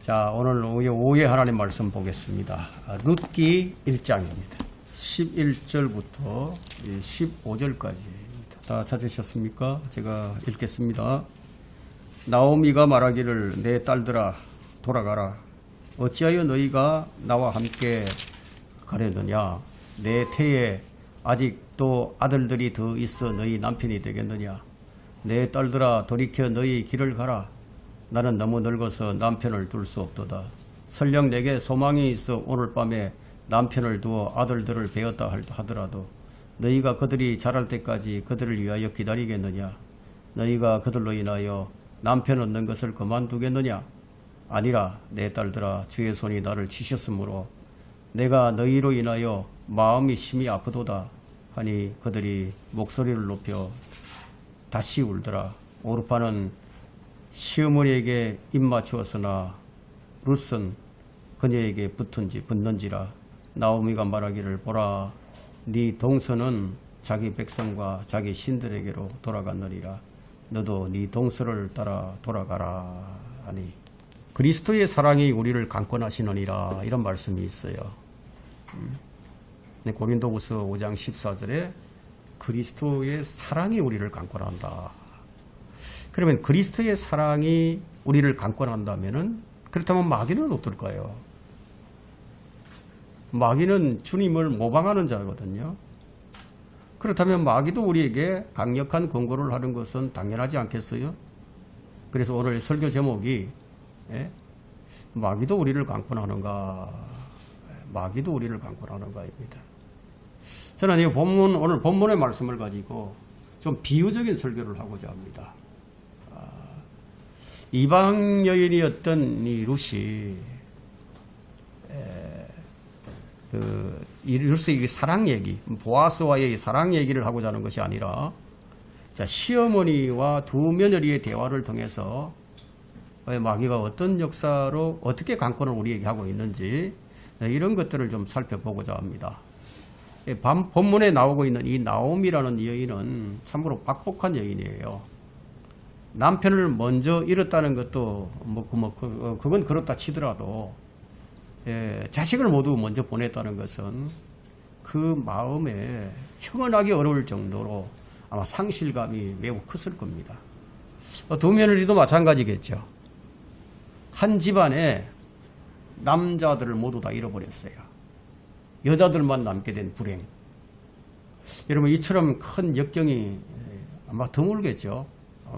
자, 오늘 오후에 하나님 말씀 보겠습니다. 룻기 1장입니다. 11절부터 15절까지입니다. 다 찾으셨습니까? 제가 읽겠습니다. 나오미가 말하기를 내 딸들아 돌아가라. 어찌하여 너희가 나와 함께 가려느냐? 내 태에 아직도 아들들이 더 있어 너희 남편이 되겠느냐? 내 딸들아 돌이켜 너희 길을 가라. 나는 너무 늙어서 남편을 둘 수 없도다. 설령 내게 소망이 있어 오늘 밤에 남편을 두어 아들들을 베었다 하더라도 너희가 그들이 자랄 때까지 그들을 위하여 기다리겠느냐? 너희가 그들로 인하여 남편 얻는 것을 그만두겠느냐? 아니라 내 딸들아 주의 손이 나를 치셨으므로 내가 너희로 인하여 마음이 심히 아프도다 하니 그들이 목소리를 높여 다시 울더라. 오르파는 시어머니에게 입맞추었으나 룻은 그녀에게 붙는지라. 나오미가 말하기를 보라 네 동서는 자기 백성과 자기 신들에게로 돌아갔느니라. 너도 네 동서를 따라 돌아가라 하니 그리스도의 사랑이 우리를 강권하시느니라 이런 말씀이 있어요. 고린도후서 5장 14절에 그리스도의 사랑이 우리를 강권한다. 그러면 그리스도의 사랑이 우리를 강권한다면은 그렇다면 마귀는 어떨까요? 마귀는 주님을 모방하는 자거든요. 그렇다면 마귀도 우리에게 강력한 권고를 하는 것은 당연하지 않겠어요? 그래서 오늘 설교 제목이 마귀도 우리를 강권하는가? 마귀도 우리를 강권하는가입니다. 저는 이 본문, 오늘 본문의 말씀을 가지고 좀 비유적인 설교를 하고자 합니다. 이방 여인이었던 이 룻이 룻의 사랑 얘기, 보아스와의 사랑 얘기를 하고자 하는 것이 아니라 시어머니와 두 며느리의 대화를 통해서 마귀가 어떤 역사로 어떻게 강권을 우리에게 하고 있는지 이런 것들을 좀 살펴보고자 합니다. 본문에 나오고 있는 이 나오미라는 여인은 참으로 박복한 여인이에요. 남편을 먼저 잃었다는 것도 그건 그렇다 치더라도 자식을 모두 먼저 보냈다는 것은 그 마음에 형언하기 어려울 정도로 아마 상실감이 매우 컸을 겁니다. 두 며느리도 마찬가지겠죠. 한 집안에 남자들을 모두 다 잃어버렸어요. 여자들만 남게 된 불행. 여러분 이처럼 큰 역경이 아마 드물겠죠.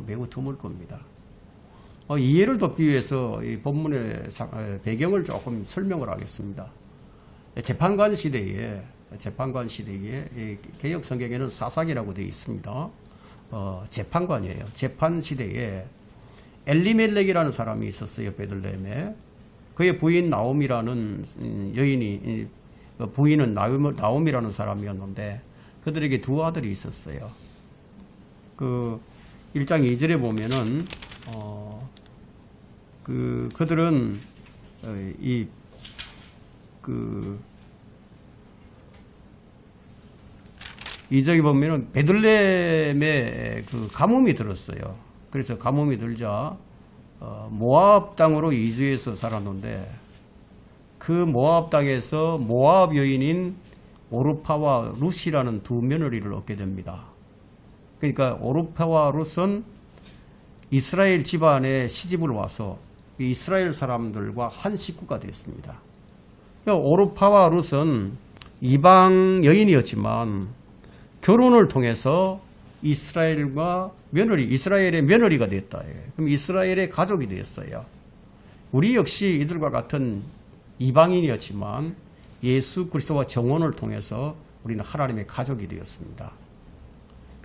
매우 드물 겁니다. 이해를 돕기 위해서 이 본문의 배경을 조금 설명을 하겠습니다. 재판관 시대에 개역 성경에는 사사기라고 되어 있습니다. 재판관이에요. 재판 시대에 엘리멜렉이라는 사람이 있었어요. 베들레헴에. 그의 부인 나오미라는 여인이 부인은 나오미라는 사람이었는데 그들에게 두 아들이 있었어요. 1장 2절에 보면은 그들은 이적에 보면은 베들레헴에 가뭄이 들었어요. 그래서 가뭄이 들자 모압 땅으로 이주해서 살았는데 그 모압 땅에서 모압 여인인 오르파와 룻이라는 두 며느리를 얻게 됩니다. 그러니까 오르파와 룻은 이스라엘 집안에 시집을 와서 이스라엘 사람들과 한 식구가 됐습니다. 오르파와 룻은 이방 여인이었지만 결혼을 통해서 이스라엘의 며느리가 됐다. 그럼 이스라엘의 가족이 되었어요. 우리 역시 이들과 같은 이방인이었지만 예수 그리스도와 정혼을 통해서 우리는 하나님의 가족이 되었습니다.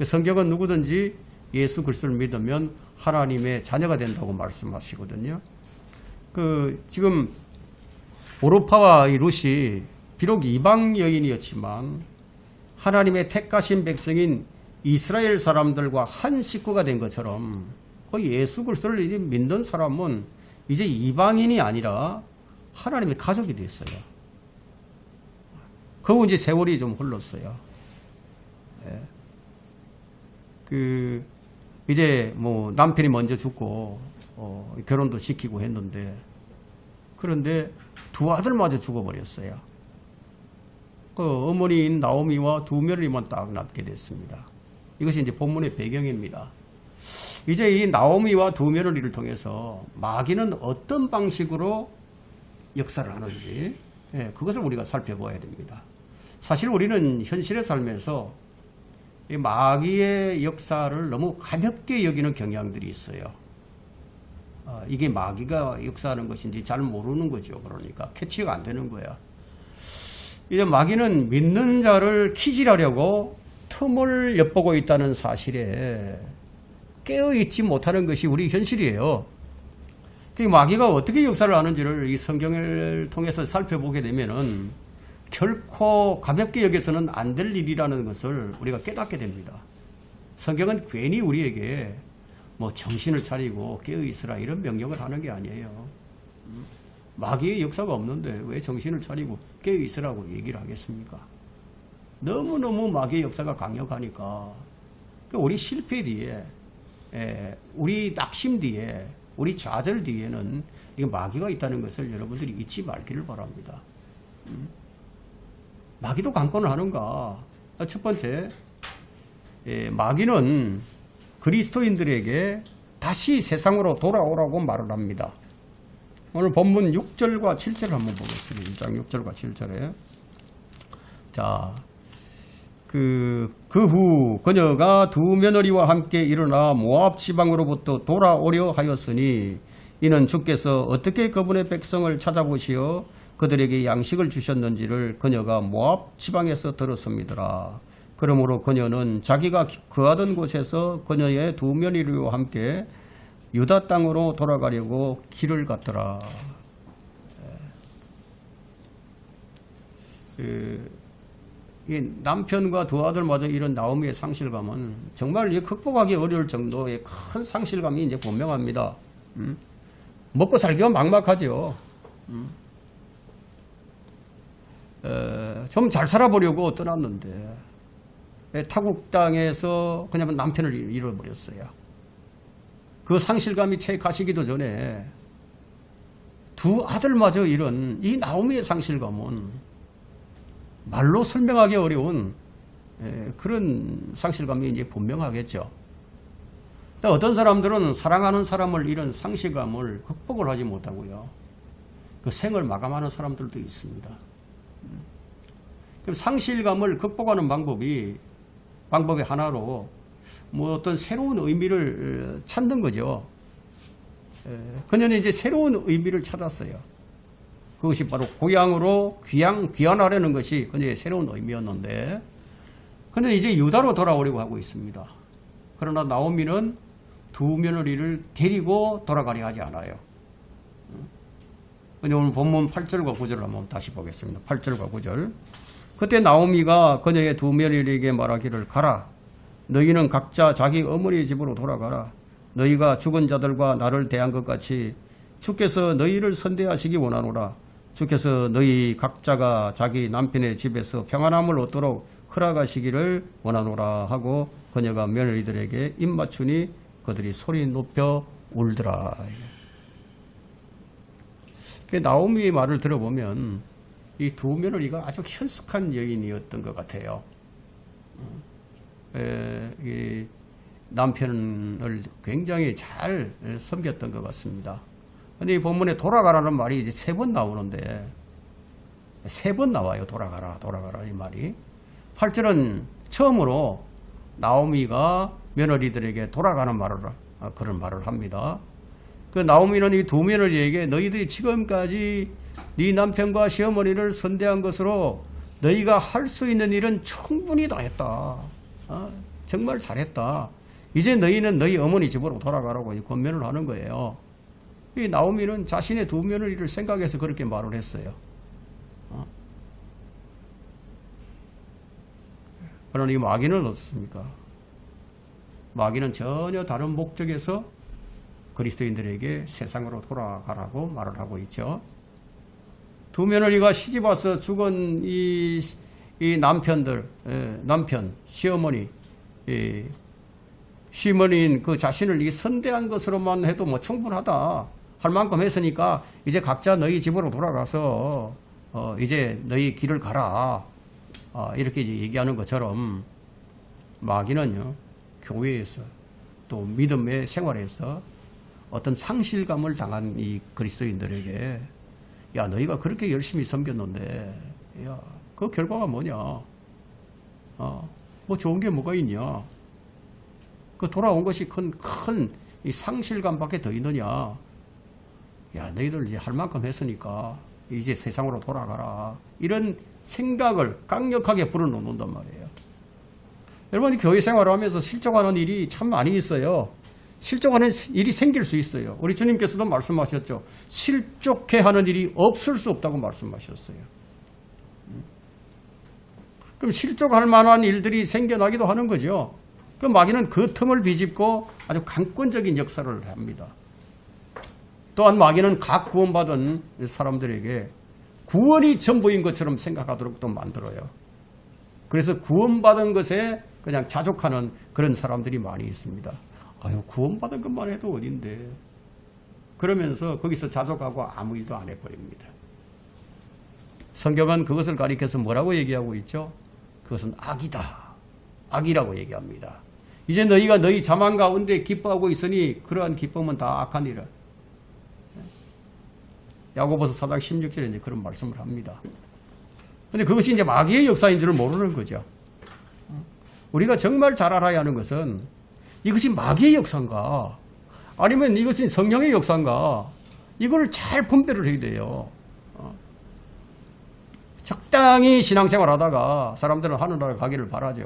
성경은 누구든지 예수 그리스도를 믿으면 하나님의 자녀가 된다고 말씀하시거든요. 지금 오르파와 이 룻이 비록 이방 여인이었지만 하나님의 택하신 백성인 이스라엘 사람들과 한 식구가 된 것처럼 예수 그리스도를 믿는 사람은 이제 이방인이 아니라 하나님의 가족이 됐어요. 그리고 이제 세월이 좀 흘렀어요. 이제 남편이 먼저 죽고 결혼도 시키고 했는데 그런데 두 아들마저 죽어버렸어요. 그 어머니인 나오미와 두 며느리만 딱 남게 됐습니다. 이것이 이제 본문의 배경입니다. 이제 이 나오미와 두 며느리를 통해서 마귀는 어떤 방식으로 역사를 하는지, 그것을 우리가 살펴봐야 됩니다. 사실 우리는 현실의 삶에서 이 마귀의 역사를 너무 가볍게 여기는 경향들이 있어요. 이게 마귀가 역사하는 것인지 잘 모르는 거죠. 그러니까 캐치가 안 되는 거야. 이제 마귀는 믿는 자를 키질하려고 틈을 엿보고 있다는 사실에 깨어있지 못하는 것이 우리 현실이에요. 마귀가 어떻게 역사를 하는지를 이 성경을 통해서 살펴보게 되면은 결코 가볍게 여겨서는 안 될 일이라는 것을 우리가 깨닫게 됩니다. 성경은 괜히 우리에게 뭐 정신을 차리고 깨어있으라 이런 명령을 하는 게 아니에요. 마귀의 역사가 없는데 왜 정신을 차리고 깨어있으라고 얘기를 하겠습니까? 너무너무 마귀의 역사가 강력하니까 우리 실패 뒤에, 우리 낙심 뒤에, 우리 좌절 뒤에는 이게 마귀가 있다는 것을 여러분들이 잊지 말기를 바랍니다. 마귀도 강권을 하는가? 첫 번째, 마귀는 그리스도인들에게 다시 세상으로 돌아오라고 말을 합니다. 오늘 본문 6절과 7절을 한번 보겠습니다. 1장 6절과 7절에. 자, 그 후 그녀가 두 며느리와 함께 일어나 모압 지방으로부터 돌아오려 하였으니 이는 주께서 어떻게 그분의 백성을 찾아보시어 그들에게 양식을 주셨는지를 그녀가 모압 지방에서 들었습니다. 그러므로 그녀는 자기가 거하던 곳에서 그녀의 두 며느리와 함께 유다 땅으로 돌아가려고 길을 갔더라. 이 남편과 두 아들마저 이런 나오미의 상실감은 정말 극복하기 어려울 정도의 큰 상실감이 이제 분명합니다. 먹고 살기가 막막하죠. 좀 잘 살아보려고 떠났는데 타국 땅에서 그냥 남편을 잃어버렸어요. 그 상실감이 채 가시기도 전에 두 아들마저 잃은 이 나오미의 상실감은 말로 설명하기 어려운 그런 상실감이 이제 분명하겠죠. 어떤 사람들은 사랑하는 사람을 잃은 상실감을 극복을 하지 못하고요. 그 생을 마감하는 사람들도 있습니다. 그럼 상실감을 극복하는 방법의 하나로 뭐 어떤 새로운 의미를 찾는 거죠. 그녀는 이제 새로운 의미를 찾았어요. 그것이 바로 고향으로 귀환하려는 것이 그녀의 새로운 의미였는데, 그런데 이제 유다로 돌아오려고 하고 있습니다. 그러나 나오미는 두 며느리를 데리고 돌아가려 하지 않아요. 오늘 본문 8절과 9절을 한번 다시 보겠습니다. 8절과 9절. 그때 나오미가 그녀의 두 며느리에게 말하기를 가라. 너희는 각자 자기 어머니의 집으로 돌아가라. 너희가 죽은 자들과 나를 대한 것 같이 주께서 너희를 선대하시기 원하노라. 주께서 너희 각자가 자기 남편의 집에서 평안함을 얻도록 허락하시기를 원하노라 하고 그녀가 며느리들에게 입 맞추니 그들이 소리 높여 울더라. 나오미의 말을 들어보면 이 두 며느리가 아주 현숙한 여인이었던 것 같아요. 이 남편을 굉장히 잘 섬겼던 것 같습니다. 근데 이 본문에 돌아가라는 말이 이제 3번 나오는데, 3번 나와요. 돌아가라, 돌아가라, 이 말이. 8절은 처음으로 나오미가 며느리들에게 돌아가는 그런 말을 합니다. 그 나오미는 이 두 며느리에게 너희들이 지금까지 네 남편과 시어머니를 선대한 것으로 너희가 할 수 있는 일은 충분히 다 했다. 정말 잘했다. 이제 너희는 너희 어머니 집으로 돌아가라고 권면을 하는 거예요. 이 나오미는 자신의 두 며느리를 생각해서 그렇게 말을 했어요. 그러나 이 마귀는 어떻습니까? 마귀는 전혀 다른 목적에서 그리스도인들에게 세상으로 돌아가라고 말을 하고 있죠. 두 며느리가 시집 와서 죽은 이 남편들, 남편, 시어머니, 시어머니인 그 자신을 선대한 것으로만 해도 뭐 충분하다. 할 만큼 했으니까 이제 각자 너희 집으로 돌아가서 이제 너희 길을 가라. 이렇게 얘기하는 것처럼 마귀는요, 교회에서 또 믿음의 생활에서 어떤 상실감을 당한 이 그리스도인들에게 야, 너희가 그렇게 열심히 섬겼는데 야, 그 결과가 뭐냐? 뭐 좋은 게 뭐가 있냐? 그 돌아온 것이 큰 이 상실감밖에 더 있느냐? 야, 너희들 이제 할 만큼 했으니까 이제 세상으로 돌아가라. 이런 생각을 강력하게 불어넣는단 말이에요. 여러분, 교회 생활을 하면서 실족하는 일이 참 많이 있어요. 실족하는 일이 생길 수 있어요. 우리 주님께서도 말씀하셨죠. 실족해 하는 일이 없을 수 없다고 말씀하셨어요. 그럼 실족할 만한 일들이 생겨나기도 하는 거죠. 그럼 마귀는 그 틈을 비집고 아주 강권적인 역사를 합니다. 또한 마귀는 각 구원받은 사람들에게 구원이 전부인 것처럼 생각하도록 또 만들어요. 그래서 구원받은 것에 그냥 자족하는 그런 사람들이 많이 있습니다. 아유, 구원받은 것만 해도 어딘데. 그러면서 거기서 자족하고 아무 일도 안 해버립니다. 성경은 그것을 가리켜서 뭐라고 얘기하고 있죠? 그것은 악이다. 악이라고 얘기합니다. 이제 너희가 너희 자만 가운데 기뻐하고 있으니 그러한 기쁨은 다 악하니라. 야고보서 4장 16절에 이제 그런 말씀을 합니다. 근데 그것이 이제 마귀의 역사인 줄을 모르는 거죠. 우리가 정말 잘 알아야 하는 것은 이것이 마귀의 역사인가 아니면 이것이 성령의 역사인가 이걸 잘 분별을 해야 돼요. 적당히 신앙생활 하다가 사람들은 하늘나라 가기를 바라죠.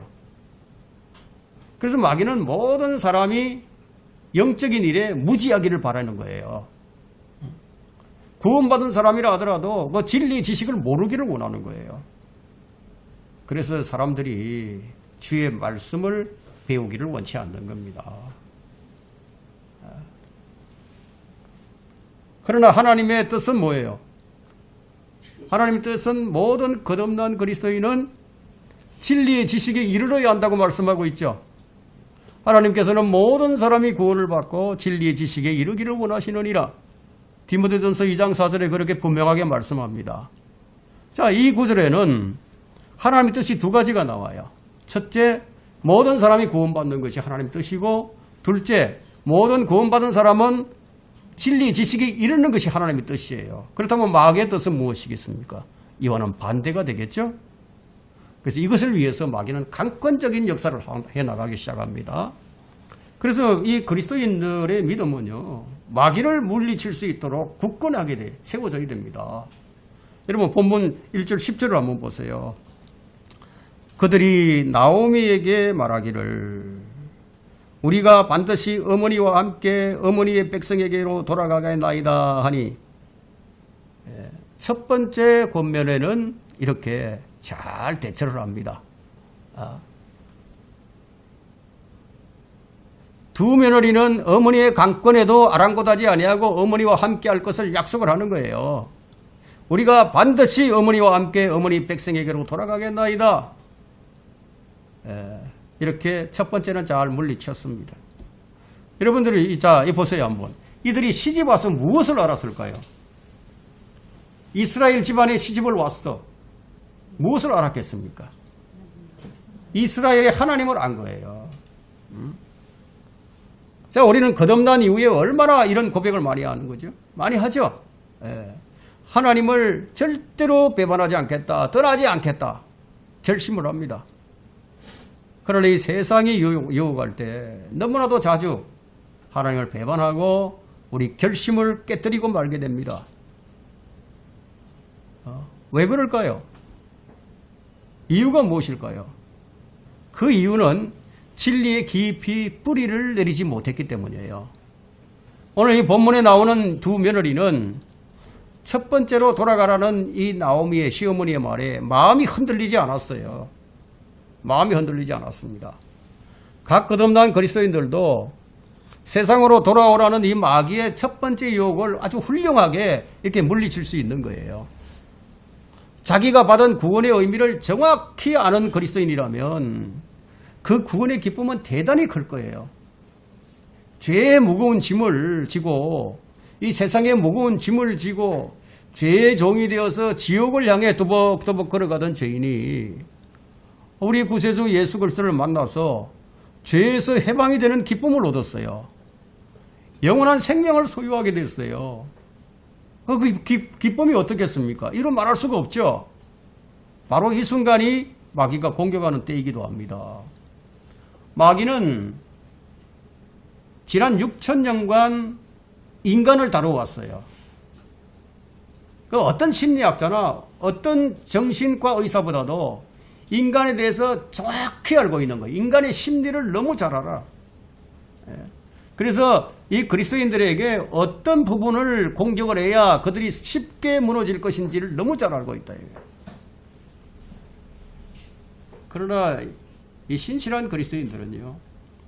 그래서 마귀는 모든 사람이 영적인 일에 무지하기를 바라는 거예요. 구원받은 사람이라 하더라도 그 진리 지식을 모르기를 원하는 거예요. 그래서 사람들이 주의 말씀을 배우기를 원치 않는 겁니다. 그러나 하나님의 뜻은 뭐예요? 하나님의 뜻은 모든 끝없는 그리스도인은 진리의 지식에 이르러야 한다고 말씀하고 있죠. 하나님께서는 모든 사람이 구원을 받고 진리의 지식에 이르기를 원하시느니라. 디모데전서 2장 4절에 그렇게 분명하게 말씀합니다. 자, 이 구절에는 하나님의 뜻이 두 가지가 나와요. 첫째, 모든 사람이 구원받는 것이 하나님의 뜻이고, 둘째, 모든 구원받은 사람은 진리 지식에 이르는 것이 하나님의 뜻이에요. 그렇다면 마귀의 뜻은 무엇이겠습니까? 이와는 반대가 되겠죠? 그래서 이것을 위해서 마귀는 강권적인 역사를 해나가기 시작합니다. 그래서 이 그리스도인들의 믿음은요, 마귀를 물리칠 수 있도록 굳건하게 세워져야 됩니다. 여러분, 본문 1절 10절을 한번 보세요. 그들이 나오미에게 말하기를 우리가 반드시 어머니와 함께 어머니의 백성에게로 돌아가겠나이다 하니, 첫 번째 권면에는 이렇게 잘 대처를 합니다. 두 며느리는 어머니의 강권에도 아랑곳하지 아니하고 어머니와 함께 할 것을 약속을 하는 거예요. 우리가 반드시 어머니와 함께 어머니 백성에게로 돌아가겠나이다. 이렇게 첫 번째는 잘 물리쳤습니다. 여러분들이 이 보세요 한번. 이들이 시집 와서 무엇을 알았을까요? 이스라엘 집안에 시집을 왔어. 무엇을 알았겠습니까? 이스라엘의 하나님을 안 거예요. 자, 우리는 거듭난 이후에 얼마나 이런 고백을 많이 하는 거죠? 많이 하죠? 하나님을 절대로 배반하지 않겠다, 떠나지 않겠다, 결심을 합니다. 그러나 이 세상이 유혹할 때 너무나도 자주 하나님을 배반하고 우리 결심을 깨뜨리고 말게 됩니다. 왜 그럴까요? 이유가 무엇일까요? 그 이유는 진리에 깊이 뿌리를 내리지 못했기 때문이에요. 오늘 이 본문에 나오는 두 며느리는 첫 번째로 돌아가라는 이 나오미의 시어머니의 말에 마음이 흔들리지 않았어요. 마음이 흔들리지 않았습니다. 각 거듭난 그리스도인들도 세상으로 돌아오라는 이 마귀의 첫 번째 유혹을 아주 훌륭하게 이렇게 물리칠 수 있는 거예요. 자기가 받은 구원의 의미를 정확히 아는 그리스도인이라면 그 구원의 기쁨은 대단히 클 거예요. 죄의 무거운 짐을 지고 이 세상에 무거운 짐을 지고 죄의 종이 되어서 지옥을 향해 두벅두벅 걸어가던 죄인이 우리 구세주 예수 그리스도를 만나서 죄에서 해방이 되는 기쁨을 얻었어요. 영원한 생명을 소유하게 됐어요. 그 기쁨이 어떻겠습니까? 이런 말할 수가 없죠. 바로 이 순간이 마귀가 공격하는 때이기도 합니다. 마귀는 지난 6천년간 인간을 다뤄왔어요. 그 어떤 심리학자나 어떤 정신과 의사보다도 인간에 대해서 정확히 알고 있는 거예요. 인간의 심리를 너무 잘 알아. 그래서 이 그리스도인들에게 어떤 부분을 공격을 해야 그들이 쉽게 무너질 것인지를 너무 잘 알고 있다. 그러나 이 신실한 그리스도인들은요,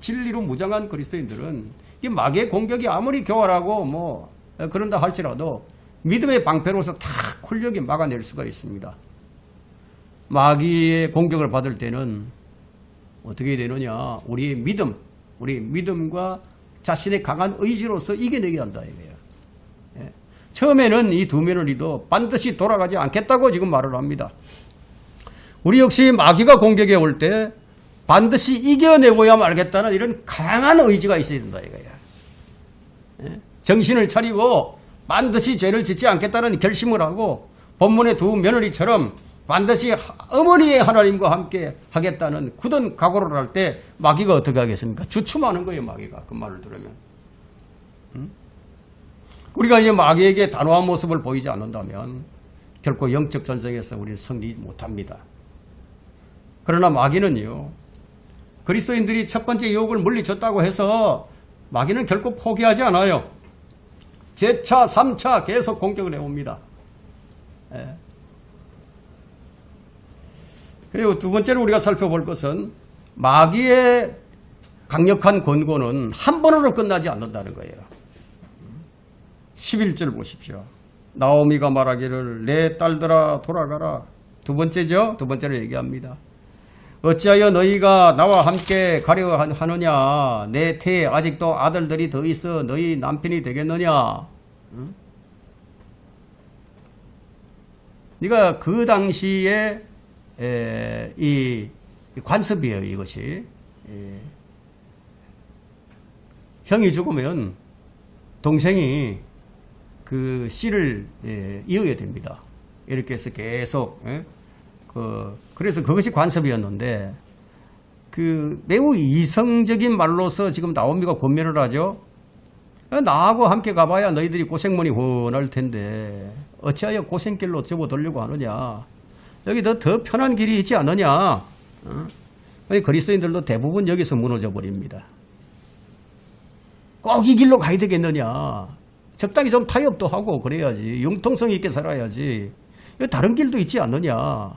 진리로 무장한 그리스도인들은 이 마귀의 공격이 아무리 교활하고 뭐 그런다 할지라도 믿음의 방패로서 다 쿨력이 막아낼 수가 있습니다. 마귀의 공격을 받을 때는 어떻게 되느냐? 우리의 믿음과 자신의 강한 의지로서 이겨내게 한다 이거예요. 예. 처음에는 이 두 며느리도 반드시 돌아가지 않겠다고 지금 말을 합니다. 우리 역시 마귀가 공격해 올 때 반드시 이겨내고야 말겠다는 이런 강한 의지가 있어야 된다 이거예요. 예. 정신을 차리고 반드시 죄를 짓지 않겠다는 결심을 하고 본문의 두 며느리처럼 반드시 어머니의 하나님과 함께 하겠다는 굳은 각오를 할 때 마귀가 어떻게 하겠습니까? 주춤하는 거예요, 마귀가. 그 말을 들으면. 우리가 이제 마귀에게 단호한 모습을 보이지 않는다면 결코 영적 전쟁에서 우리는 승리 못합니다. 그러나 마귀는요, 그리스도인들이 첫 번째 유혹을 물리쳤다고 해서 마귀는 결코 포기하지 않아요. 제차, 3차 계속 공격을 해옵니다. 예. 그리고 두 번째로 우리가 살펴볼 것은 마귀의 강력한 권고는 한 번으로 끝나지 않는다는 거예요. 11절 보십시오. 나오미가 말하기를 내 딸들아 돌아가라. 두 번째죠. 두 번째로 얘기합니다. 어찌하여 너희가 나와 함께 가려 하느냐. 내 태에 아직도 아들들이 더 있어 너희 남편이 되겠느냐. 응? 네가 그 당시에 이 관습이에요, 이것이. 형이 죽으면 동생이 그 씨를 이어야 됩니다. 이렇게 해서 계속, 그래서 그것이 관습이었는데, 매우 이성적인 말로서 지금 나오미가 권면을 하죠. 나하고 함께 가봐야 너희들이 고생문이 훤할 텐데, 어찌하여 고생길로 접어들려고 하느냐. 여기 더 편한 길이 있지 않느냐. 그리스도인들도 대부분 여기서 무너져 버립니다. 꼭 이 길로 가야 되겠느냐. 적당히 좀 타협도 하고 그래야지. 융통성 있게 살아야지. 다른 길도 있지 않느냐.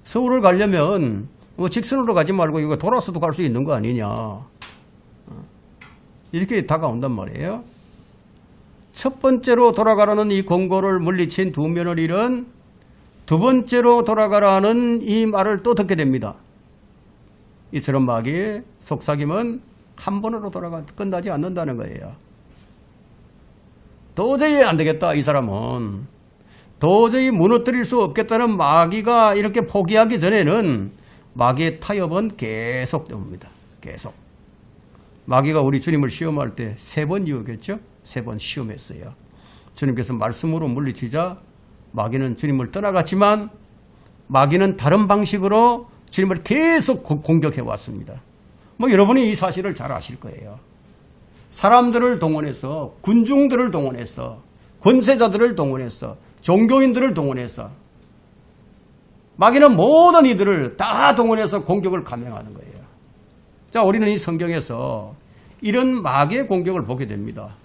서울을 가려면 뭐 직선으로 가지 말고 이거 돌아서도 갈 수 있는 거 아니냐. 이렇게 다가온단 말이에요. 첫 번째로 돌아가라는 이 권고를 물리친 두 며느리는 두 번째로 돌아가라는 이 말을 또 듣게 됩니다. 이처럼 마귀의 속삭임은 한 번으로 끝나지 않는다는 거예요. 도저히 안 되겠다, 이 사람은. 도저히 무너뜨릴 수 없겠다는 마귀가 이렇게 포기하기 전에는 마귀의 타협은 계속 됩니다. 계속. 마귀가 우리 주님을 시험할 때 3번 유혹했죠? 3번 시험했어요. 주님께서 말씀으로 물리치자 마귀는 주님을 떠나갔지만 마귀는 다른 방식으로 주님을 계속 공격해 왔습니다. 뭐 여러분이 이 사실을 잘 아실 거예요. 사람들을 동원해서, 군중들을 동원해서, 권세자들을 동원해서, 종교인들을 동원해서 마귀는 모든 이들을 다 동원해서 공격을 감행하는 거예요. 자, 우리는 이 성경에서 이런 마귀의 공격을 보게 됩니다.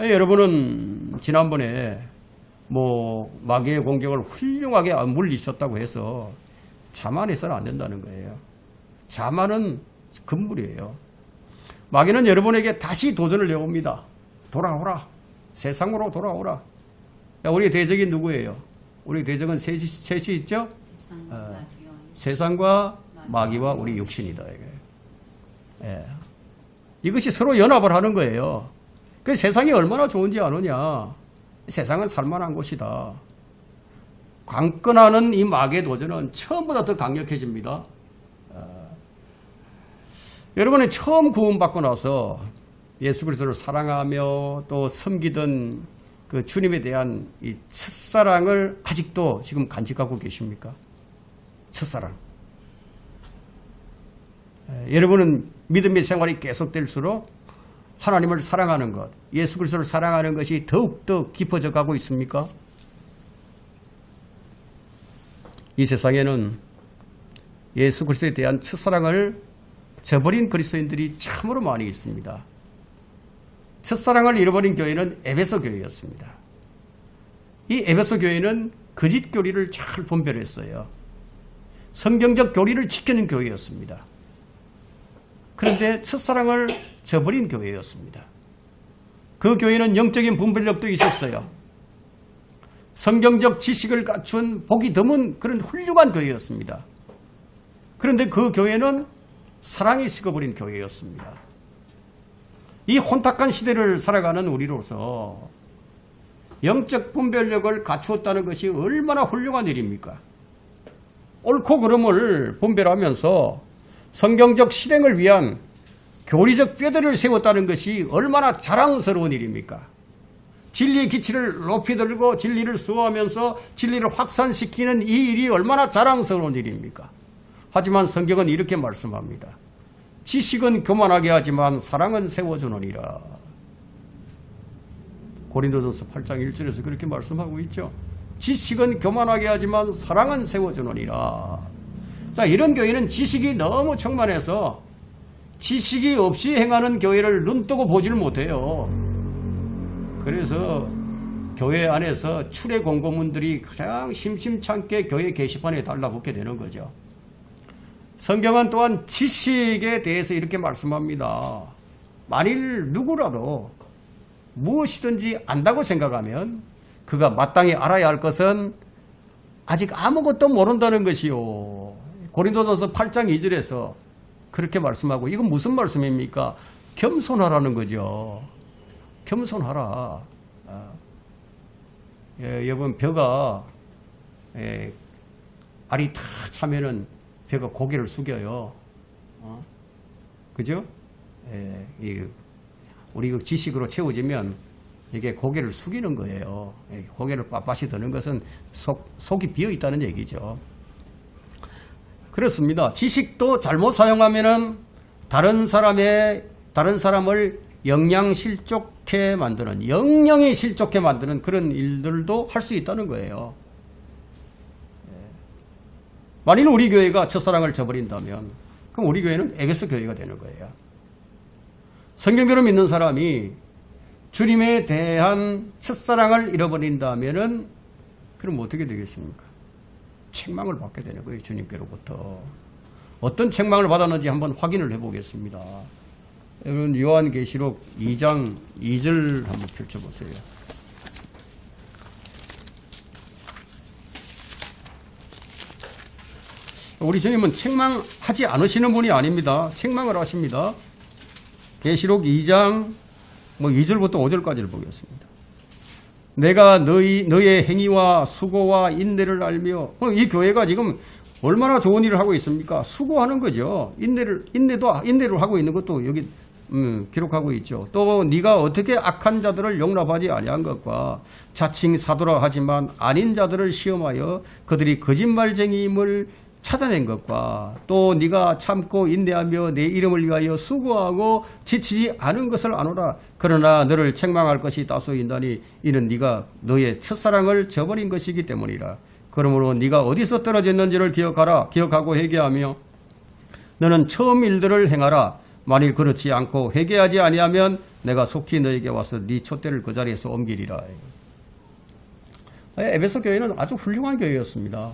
여러분은 지난번에 마귀의 공격을 훌륭하게 물리쳤다고 해서 자만해서는 안 된다는 거예요. 자만은 금물이에요. 마귀는 여러분에게 다시 도전을 해옵니다. 돌아오라. 세상으로 돌아오라. 우리 대적이 누구예요? 우리 대적은 셋이 있죠? 세상과 마귀와 우리 육신이다. 이것이 서로 연합을 하는 거예요. 그 세상이 얼마나 좋은지 아느냐. 세상은 살만한 곳이다. 강권하는 이 마귀의 도전은 처음보다 더 강력해집니다. 여러분은 처음 구원받고 나서 예수 그리스도를 사랑하며 또 섬기던 그 주님에 대한 이 첫사랑을 아직도 지금 간직하고 계십니까? 첫사랑. 여러분은 믿음의 생활이 계속될수록 하나님을 사랑하는 것, 예수 그리스도를 사랑하는 것이 더욱더 깊어져 가고 있습니까? 이 세상에는 예수 그리스도에 대한 첫사랑을 저버린 그리스도인들이 참으로 많이 있습니다. 첫사랑을 잃어버린 교회는 에베소 교회였습니다. 이 에베소 교회는 거짓 교리를 잘 분별했어요. 성경적 교리를 지키는 교회였습니다. 그런데 첫사랑을 저버린 교회였습니다. 그 교회는 영적인 분별력도 있었어요. 성경적 지식을 갖춘 복이 드문 그런 훌륭한 교회였습니다. 그런데 그 교회는 사랑이 식어버린 교회였습니다. 이 혼탁한 시대를 살아가는 우리로서 영적 분별력을 갖추었다는 것이 얼마나 훌륭한 일입니까? 옳고 그름을 분별하면서 성경적 실행을 위한 교리적 뼈대를 세웠다는 것이 얼마나 자랑스러운 일입니까? 진리의 기치를 높이 들고 진리를 수호하면서 진리를 확산시키는 이 일이 얼마나 자랑스러운 일입니까? 하지만 성경은 이렇게 말씀합니다. 지식은 교만하게 하지만 사랑은 세워주느니라. 고린도전서 8장 1절에서 그렇게 말씀하고 있죠. 지식은 교만하게 하지만 사랑은 세워주느니라. 자, 이런 교회는 지식이 너무 충만해서 지식이 없이 행하는 교회를 눈뜨고 보지를 못해요. 그래서 교회 안에서 출애 공고문들이 가장 심심찮게 교회 게시판에 달라붙게 되는 거죠. 성경은 또한 지식에 대해서 이렇게 말씀합니다. 만일 누구라도 무엇이든지 안다고 생각하면 그가 마땅히 알아야 할 것은 아직 아무것도 모른다는 것이요. 고린도전서 8장 2절에서 그렇게 말씀하고, 이건 무슨 말씀입니까? 겸손하라는 거죠. 겸손하라. 여러분, 벼가 알이 다 차면은 벼가 고개를 숙여요. 그죠? 우리 그 지식으로 채워지면 이게 고개를 숙이는 거예요. 고개를 빳빳이 드는 것은 속이 비어 있다는 얘기죠. 그렇습니다. 지식도 잘못 사용하면은 다른 사람을 영양실족해 만드는, 영영이 실족해 만드는 그런 일들도 할 수 있다는 거예요. 만일 우리 교회가 첫사랑을 저버린다면 그럼 우리 교회는 에베소 교회가 되는 거예요. 성경대로 믿는 사람이 주님에 대한 첫사랑을 잃어버린다면은 그럼 어떻게 되겠습니까? 책망을 받게 되는 거예요. 주님께로부터. 어떤 책망을 받았는지 한번 확인을 해보겠습니다. 여러분, 요한계시록 2장 2절 한번 펼쳐보세요. 우리 주님은 책망하지 않으시는 분이 아닙니다. 책망을 하십니다. 계시록 2장 2절부터 5절까지를 보겠습니다. 내가 너의 행위와 수고와 인내를 알며, 이 교회가 지금 얼마나 좋은 일을 하고 있습니까? 수고하는 거죠. 인내를 하고 있는 것도 여기 기록하고 있죠. 또 네가 어떻게 악한 자들을 용납하지 아니한 것과 자칭 사도라 하지만 아닌 자들을 시험하여 그들이 거짓말쟁이임을 찾아낸 것과 또 네가 참고 인내하며 내 이름을 위하여 수고하고 지치지 않은 것을 아노라. 그러나 너를 책망할 것이 다소 있나니 이는 네가 너의 첫사랑을 저버린 것이기 때문이라. 그러므로 네가 어디서 떨어졌는지를 기억하고 회개하며 너는 처음 일들을 행하라. 만일 그렇지 않고 회개하지 아니하면 내가 속히 너에게 와서 네 촛대를 그 자리에서 옮기리라. 에베소 교회는 아주 훌륭한 교회였습니다.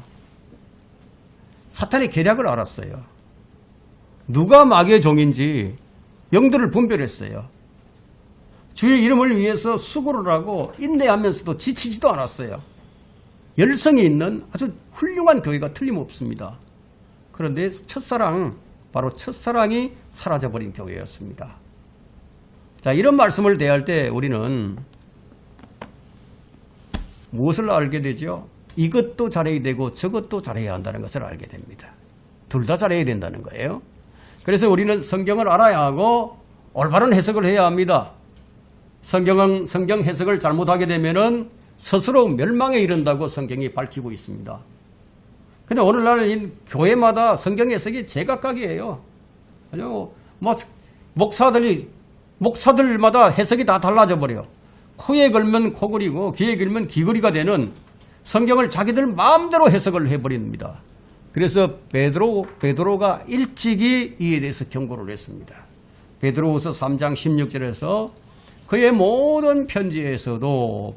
사탄의 계략을 알았어요. 누가 마귀의 종인지 영들을 분별했어요. 주의 이름을 위해서 수고를 하고 인내하면서도 지치지도 않았어요. 열성이 있는 아주 훌륭한 교회가 틀림없습니다. 그런데 바로 첫사랑이 사라져버린 교회였습니다. 자, 이런 말씀을 대할 때 우리는 무엇을 알게 되죠? 이것도 잘해야 되고 저것도 잘해야 한다는 것을 알게 됩니다. 둘 다 잘해야 된다는 거예요. 그래서 우리는 성경을 알아야 하고 올바른 해석을 해야 합니다. 성경 해석을 잘못하게 되면은 스스로 멸망에 이른다고 성경이 밝히고 있습니다. 근데 오늘날 교회마다 성경 해석이 제각각이에요. 뭐 목사들마다 해석이 다 달라져 버려요. 코에 걸면 코걸이고 귀에 걸면 귀걸이가 되는 성경을 자기들 마음대로 해석을 해버립니다. 그래서 베드로가 일찍이 이에 대해서 경고를 했습니다. 베드로후서 3장 16절에서 그의 모든 편지에서도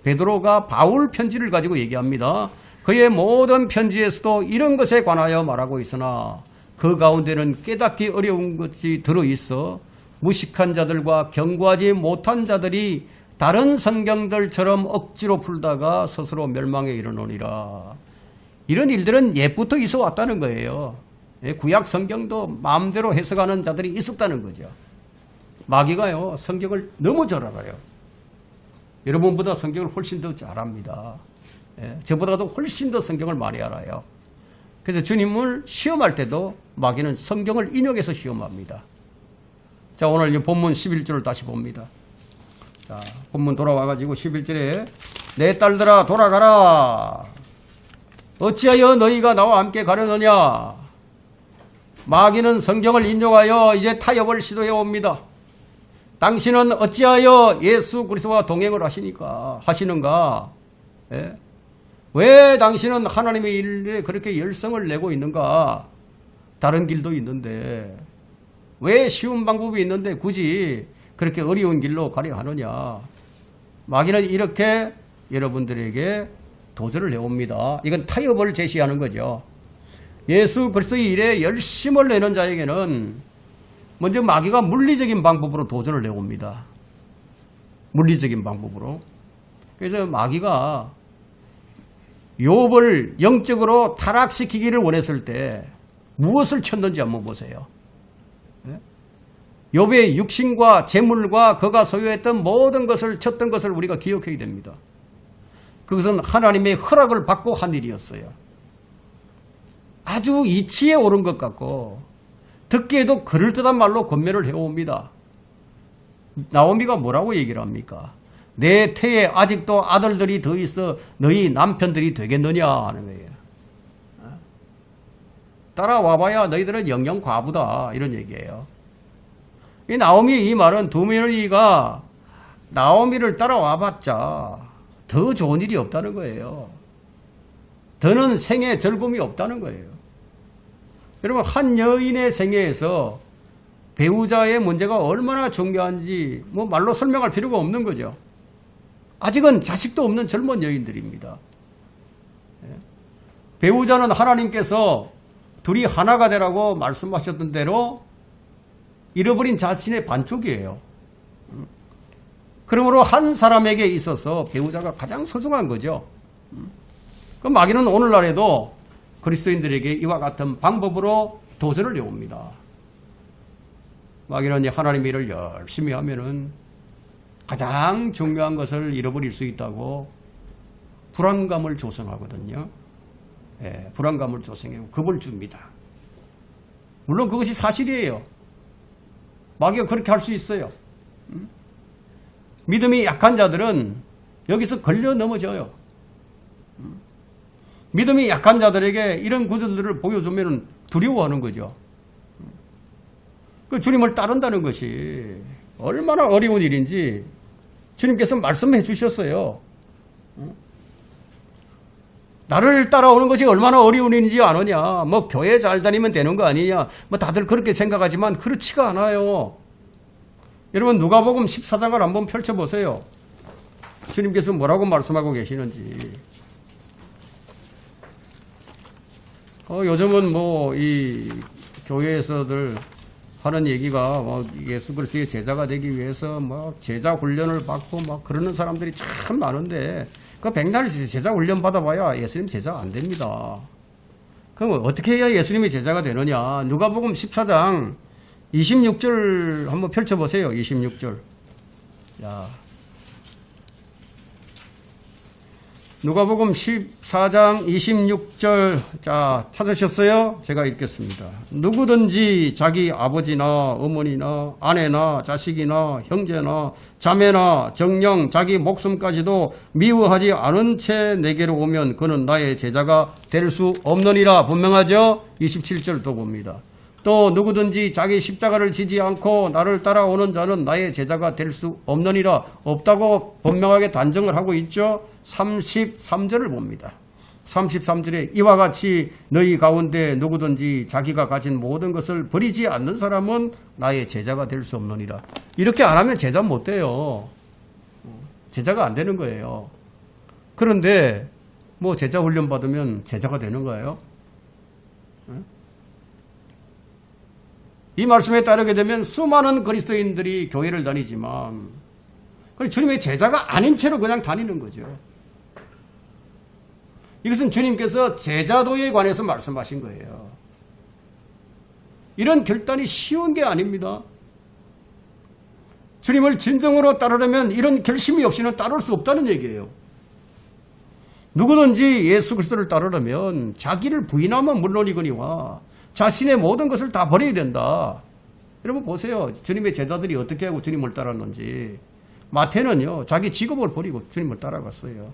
베드로가 바울 편지를 가지고 얘기합니다. 그의 모든 편지에서도 이런 것에 관하여 말하고 있으나 그 가운데는 깨닫기 어려운 것이 들어있어 무식한 자들과 경고하지 못한 자들이 다른 성경들처럼 억지로 풀다가 스스로 멸망에 이르노니라. 이런 일들은 옛부터 있어 왔다는 거예요. 구약 성경도 마음대로 해석하는 자들이 있었다는 거죠. 마귀가요, 성경을 너무 잘 알아요. 여러분보다 성경을 훨씬 더 잘합니다. 저보다도 훨씬 더 성경을 많이 알아요. 그래서 주님을 시험할 때도 마귀는 성경을 인용해서 시험합니다. 자, 오늘 이 본문 11절을 다시 봅니다. 자, 본문 돌아와가지고 11절에 내 딸들아 돌아가라. 어찌하여 너희가 나와 함께 가려느냐. 마귀는 성경을 인용하여 이제 타협을 시도해 옵니다. 당신은 어찌하여 예수 그리스도와 동행을 하시는가? 예? 왜 당신은 하나님의 일에 그렇게 열성을 내고 있는가? 다른 길도 있는데 왜 쉬운 방법이 있는데 굳이 그렇게 어려운 길로 가려 하느냐? 마귀는 이렇게 여러분들에게 도전을 해옵니다. 이건 타협을 제시하는 거죠. 예수 그리스도의 일에 열심을 내는 자에게는 먼저 마귀가 물리적인 방법으로 도전을 해옵니다. 물리적인 방법으로. 그래서 마귀가 욥을 영적으로 타락시키기를 원했을 때 무엇을 쳤는지 한번 보세요. 욥의 육신과 재물과 그가 소유했던 모든 것을 쳤던 것을 우리가 기억해야 됩니다. 그것은 하나님의 허락을 받고 한 일이었어요. 아주 이치에 오른 것 같고 듣기에도 그럴듯한 말로 권면을 해옵니다. 나오미가 뭐라고 얘기를 합니까? 내 태에 아직도 아들들이 더 있어 너희 남편들이 되겠느냐 하는 거예요. 따라와봐야 너희들은 영영 과부다 이런 얘기예요. 이 나오미 이 말은 두 며느리가 나오미를 따라와봤자 더 좋은 일이 없다는 거예요. 더는 생애 즐거움이 없다는 거예요. 여러분, 한 여인의 생애에서 배우자의 문제가 얼마나 중요한지 뭐 말로 설명할 필요가 없는 거죠. 아직은 자식도 없는 젊은 여인들입니다. 배우자는 하나님께서 둘이 하나가 되라고 말씀하셨던 대로 잃어버린 자신의 반쪽이에요. 그러므로 한 사람에게 있어서 배우자가 가장 소중한 거죠. 그 마귀는 오늘날에도 그리스도인들에게 이와 같은 방법으로 도전을 해옵니다. 마귀는 하나님의 일을 열심히 하면은 가장 중요한 것을 잃어버릴 수 있다고 불안감을 조성하거든요. 예, 불안감을 조성하고 겁을 줍니다. 물론 그것이 사실이에요. 마귀가 그렇게 할 수 있어요. 믿음이 약한 자들은 여기서 걸려 넘어져요. 믿음이 약한 자들에게 이런 구절들을 보여주면 두려워하는 거죠. 그 주님을 따른다는 것이 얼마나 어려운 일인지 주님께서 말씀해 주셨어요. 나를 따라오는 것이 얼마나 어려운 일인지 아느냐. 뭐 교회 잘 다니면 되는 거 아니냐. 뭐 다들 그렇게 생각하지만 그렇지가 않아요. 여러분 누가복음 14장을 한번 펼쳐보세요. 주님께서 뭐라고 말씀하고 계시는지. 요즘은 뭐 이 교회에서들 하는 얘기가 예수 그리스도의 제자가 되기 위해서 제자 훈련을 받고 그러는 사람들이 참 많은데 그 백날 제자 훈련 받아봐야 예수님 제자가 안 됩니다. 그럼 어떻게 해야 예수님이 제자가 되느냐? 누가복음 14장 26절 한번 펼쳐보세요. 26절. 야. 누가복음 14장 26절. 자, 찾으셨어요? 제가 읽겠습니다. 누구든지 자기 아버지나 어머니나 아내나 자식이나 형제나 자매나 정녕 자기 목숨까지도 미워하지 않은 채 내게로 오면 그는 나의 제자가 될 수 없느니라. 분명하죠? 27절 또 봅니다. 또 누구든지 자기 십자가를 지지 않고 나를 따라오는 자는 나의 제자가 될 수 없느니라. 없다고 분명하게 단정을 하고 있죠. 33절을 봅니다. 33절에 이와 같이 너희 가운데 누구든지 자기가 가진 모든 것을 버리지 않는 사람은 나의 제자가 될 수 없느니라. 이렇게 안 하면 제자 못 돼요. 제자가 안 되는 거예요. 그런데 뭐 제자 훈련 받으면 제자가 되는 거예요? 이 말씀에 따르게 되면 수많은 그리스도인들이 교회를 다니지만 주님의 제자가 아닌 채로 그냥 다니는 거죠. 이것은 주님께서 제자도에 관해서 말씀하신 거예요. 이런 결단이 쉬운 게 아닙니다. 주님을 진정으로 따르려면 이런 결심이 없이는 따를 수 없다는 얘기예요. 누구든지 예수 그리스도를 따르려면 자기를 부인하면 물론이거니와 자신의 모든 것을 다 버려야 된다. 여러분 보세요. 주님의 제자들이 어떻게 하고 주님을 따랐는지. 마태는요. 자기 직업을 버리고 주님을 따라갔어요.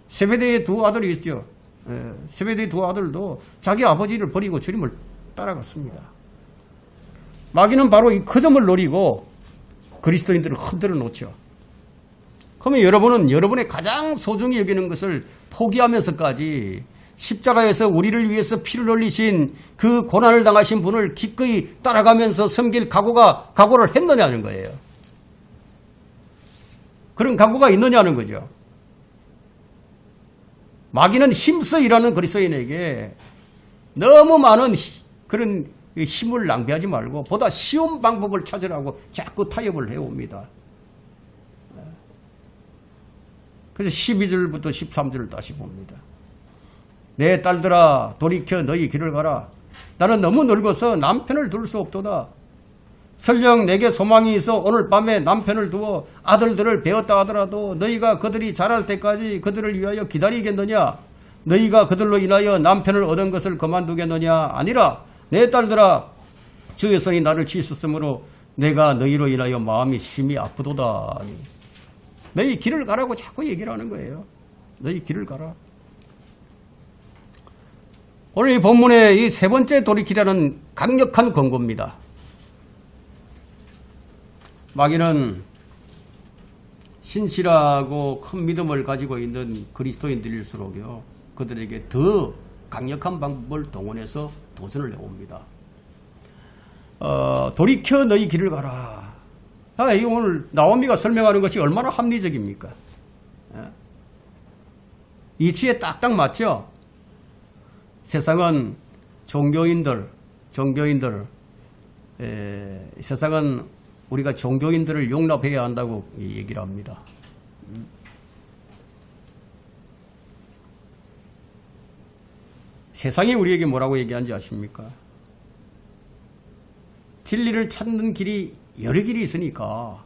세베대의 두 아들이 있죠. 세베대의 두 아들도 자기 아버지를 버리고 주님을 따라갔습니다. 마귀는 바로 이 그 점을 노리고 그리스도인들을 흔들어 놓죠. 그러면 여러분은 여러분의 가장 소중히 여기는 것을 포기하면서까지 십자가에서 우리를 위해서 피를 흘리신 그 고난을 당하신 분을 기꺼이 따라가면서 섬길 각오를 했느냐는 거예요. 그런 각오가 있느냐는 거죠. 마귀는 힘써 일하는 그리스도인에게 너무 많은 그런 힘을 낭비하지 말고 보다 쉬운 방법을 찾으라고 자꾸 타협을 해옵니다. 그래서 12절부터 13절을 다시 봅니다. 내 딸들아 돌이켜 너희 길을 가라. 나는 너무 늙어서 남편을 둘 수 없도다. 설령 내게 소망이 있어 오늘 밤에 남편을 두어 아들들을 배웠다 하더라도 너희가 그들이 자랄 때까지 그들을 위하여 기다리겠느냐? 너희가 그들로 인하여 남편을 얻은 것을 그만두겠느냐? 아니라 내 딸들아 주의 손이 나를 치셨으므로 내가 너희로 인하여 마음이 심히 아프도다. 너희 길을 가라고 자꾸 얘기를 하는 거예요. 너희 길을 가라. 오늘 이 본문의 이 세 번째 돌이키라는 강력한 권고입니다. 마귀는 신실하고 큰 믿음을 가지고 있는 그리스도인들일수록요, 그들에게 더 강력한 방법을 동원해서 도전을 해옵니다. 돌이켜 너희 길을 가라. 이 오늘 나오미가 설명하는 것이 얼마나 합리적입니까? 이치에 딱딱 맞죠? 세상은 세상은 우리가 종교인들을 용납해야 한다고 얘기를 합니다. 세상이 우리에게 뭐라고 얘기하는지 아십니까? 진리를 찾는 길이 여러 길이 있으니까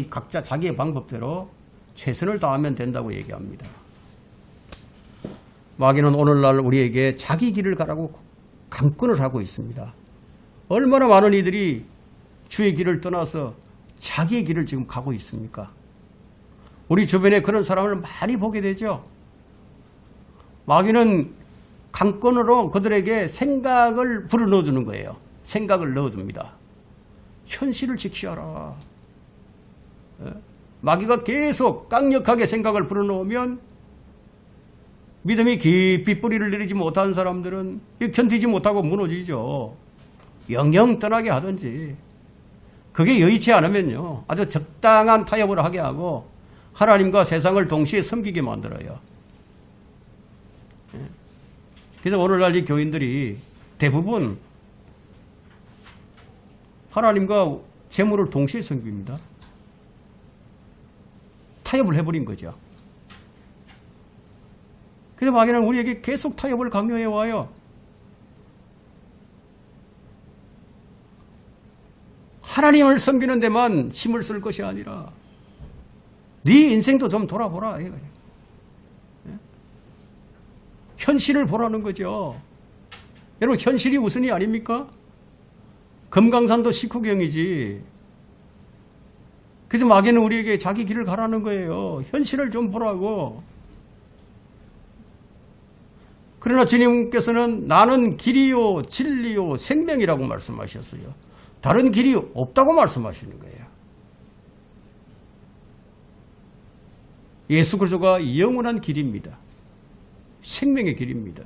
각자 자기의 방법대로 최선을 다하면 된다고 얘기합니다. 마귀는 오늘날 우리에게 자기 길을 가라고 강권을 하고 있습니다. 얼마나 많은 이들이 주의 길을 떠나서 자기의 길을 지금 가고 있습니까? 우리 주변에 그런 사람을 많이 보게 되죠. 마귀는 강권으로 그들에게 생각을 불어넣어주는 거예요. 생각을 넣어줍니다. 현실을 지키라. 마귀가 계속 강력하게 생각을 불어넣으면 믿음이 깊이 뿌리를 내리지 못한 사람들은 견디지 못하고 무너지죠. 영영 떠나게 하든지. 그게 여의치 않으면요, 아주 적당한 타협을 하게 하고 하나님과 세상을 동시에 섬기게 만들어요. 그래서 오늘날 이 교인들이 대부분 하나님과 재물을 동시에 섬깁니다. 타협을 해버린 거죠. 그래서 마귀는 우리에게 계속 타협을 강요해 와요. 하나님을 섬기는 데만 힘을 쓸 것이 아니라 네 인생도 좀 돌아보라. 현실을 보라는 거죠. 여러분, 현실이 우선이 아닙니까? 금강산도 식후경이지. 그래서 마귀는 우리에게 자기 길을 가라는 거예요. 현실을 좀 보라고. 그러나 주님께서는 나는 길이요 진리요 생명이라고 말씀하셨어요. 다른 길이 없다고 말씀하시는 거예요. 예수 그리스도가 영원한 길입니다. 생명의 길입니다.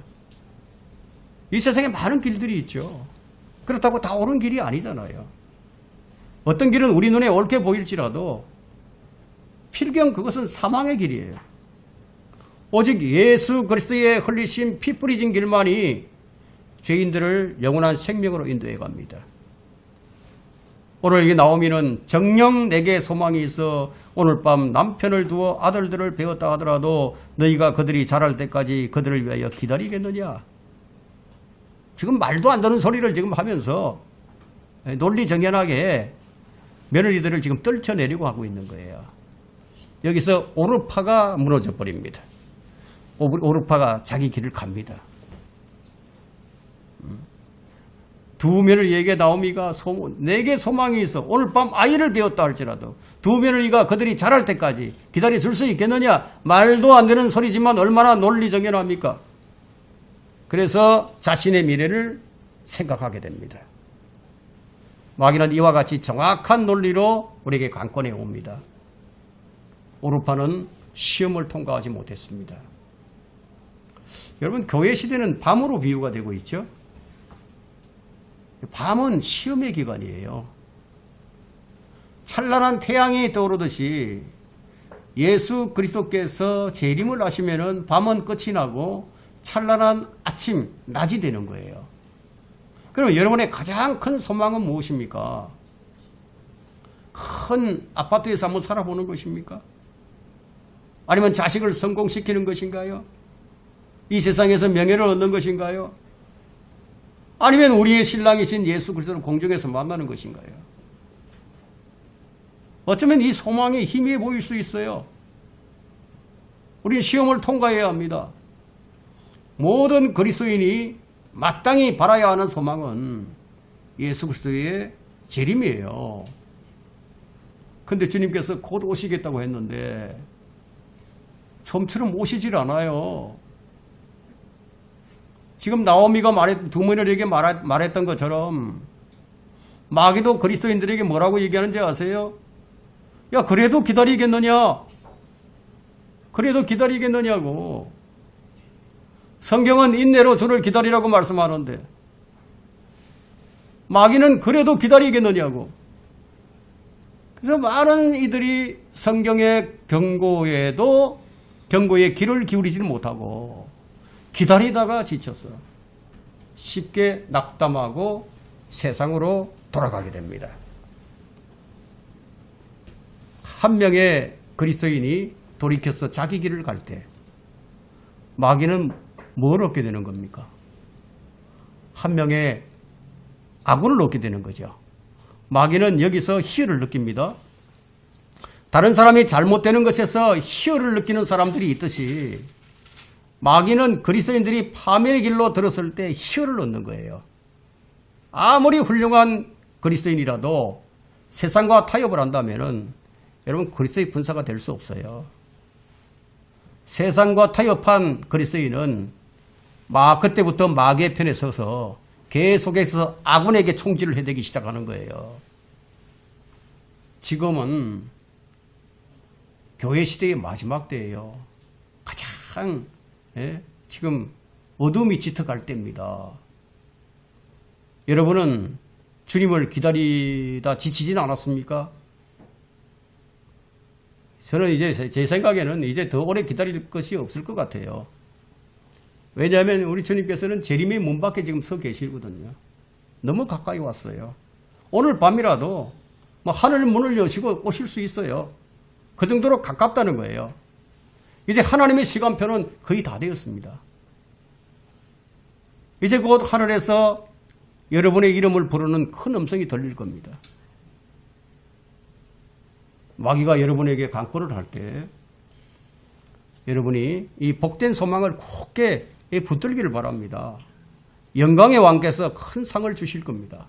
이 세상에 많은 길들이 있죠. 그렇다고 다 옳은 길이 아니잖아요. 어떤 길은 우리 눈에 옳게 보일지라도 필경 그것은 사망의 길이에요. 오직 예수 그리스도의 흘리신 피 뿌리진 길만이 죄인들을 영원한 생명으로 인도해 갑니다. 오늘 이 나오미는 정녕 내게 소망이 있어 오늘 밤 남편을 두어 아들들을 배웠다 하더라도 너희가 그들이 자랄 때까지 그들을 위하여 기다리겠느냐. 지금 말도 안 되는 소리를 지금 하면서 논리정연하게 며느리들을 지금 떨쳐내려고 하고 있는 거예요. 여기서 오르파가 무너져 버립니다. 오르파가 자기 길을 갑니다. 두 며느리에게 나오미가 내게 소망이 있어 오늘 밤 아이를 배웠다 할지라도 두 며느리가 그들이 자랄 때까지 기다려 줄 수 있겠느냐. 말도 안 되는 소리지만 얼마나 논리정연합니까? 그래서 자신의 미래를 생각하게 됩니다. 마귀는 이와 같이 정확한 논리로 우리에게 관건해 옵니다. 오르파는 시험을 통과하지 못했습니다. 여러분, 교회 시대는 밤으로 비유가 되고 있죠. 밤은 시험의 기간이에요. 찬란한 태양이 떠오르듯이 예수 그리스도께서 재림을 하시면은 밤은 끝이 나고 찬란한 아침, 낮이 되는 거예요. 그러면 여러분의 가장 큰 소망은 무엇입니까? 큰 아파트에서 한번 살아보는 것입니까? 아니면 자식을 성공시키는 것인가요? 이 세상에서 명예를 얻는 것인가요? 아니면 우리의 신랑이신 예수 그리스도를 공중에서 만나는 것인가요? 어쩌면 이 소망이 희미해 보일 수 있어요. 우리는 시험을 통과해야 합니다. 모든 그리스도인이 마땅히 바라야 하는 소망은 예수 그리스도의 재림이에요. 그런데 주님께서 곧 오시겠다고 했는데 좀처럼 오시질 않아요. 지금 나오미가 두 며느리에게 말했던 것처럼 마귀도 그리스도인들에게 뭐라고 얘기하는지 아세요? 야, 그래도 기다리겠느냐? 그래도 기다리겠느냐고. 성경은 인내로 주를 기다리라고 말씀하는데 마귀는 그래도 기다리겠느냐고. 그래서 많은 이들이 성경의 경고에도 경고에 귀를 기울이지는 못하고 기다리다가 지쳐서 쉽게 낙담하고 세상으로 돌아가게 됩니다. 한 명의 그리스도인이 돌이켜서 자기 길을 갈 때 마귀는 뭘 얻게 되는 겁니까? 한 명의 아군을 얻게 되는 거죠. 마귀는 여기서 희열을 느낍니다. 다른 사람이 잘못되는 것에서 희열을 느끼는 사람들이 있듯이 마귀는 그리스도인들이 파멸의 길로 들었을 때 희열을 얻는 거예요. 아무리 훌륭한 그리스도인이라도 세상과 타협을 한다면 여러분 그리스도의 분사가 될 수 없어요. 세상과 타협한 그리스도인은 그때부터 마귀의 편에 서서 계속해서 아군에게 총질을 해대기 시작하는 거예요. 지금은 교회 시대의 마지막 때예요. 가장 지금 어둠이 짙어갈 때입니다. 여러분은 주님을 기다리다 지치진 않았습니까? 저는 이제 제 생각에는 이제 더 오래 기다릴 것이 없을 것 같아요. 왜냐하면 우리 주님께서는 재림의 문 밖에 지금 서 계시거든요. 너무 가까이 왔어요. 오늘 밤이라도 하늘 문을 여시고 오실 수 있어요. 그 정도로 가깝다는 거예요. 이제 하나님의 시간표는 거의 다 되었습니다. 이제 곧 하늘에서 여러분의 이름을 부르는 큰 음성이 들릴 겁니다. 마귀가 여러분에게 강권을 할 때 여러분이 이 복된 소망을 굳게 붙들기를 바랍니다. 영광의 왕께서 큰 상을 주실 겁니다.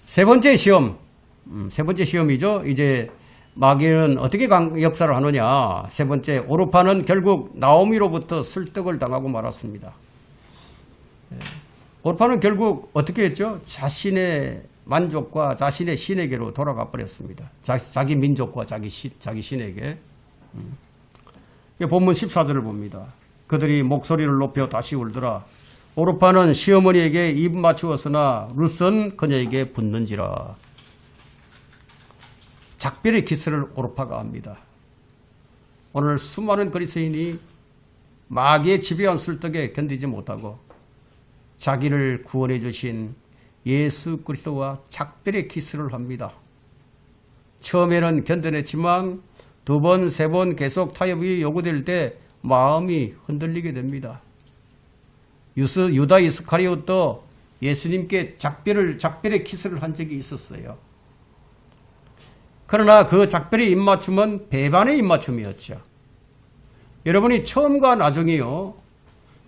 세 번째 시험이죠. 이제 마귀는 어떻게 역사를 하느냐. 세 번째, 오르파는 결국 나오미로부터 설득을 당하고 말았습니다. 오르파는 결국 어떻게 했죠? 자신의 만족과 자신의 신에게로 돌아가 버렸습니다. 자기 민족과 자기 신에게. 본문 14절을 봅니다. 그들이 목소리를 높여 다시 울더라. 오르파는 시어머니에게 입 맞추었으나 룻은 그녀에게 붙는지라. 작별의 키스를 오르파가 합니다. 오늘 수많은 그리스도인이 마귀의 지배한 설득에 견디지 못하고 자기를 구원해 주신 예수 그리스도와 작별의 키스를 합니다. 처음에는 견뎌냈지만 두 번, 세 번 계속 타협이 요구될 때 마음이 흔들리게 됩니다. 유다 이스카리ot도 예수님께 작별의 키스를 한 적이 있었어요. 그러나 그 작별의 입맞춤은 배반의 입맞춤이었죠. 여러분이 처음과 나중에요,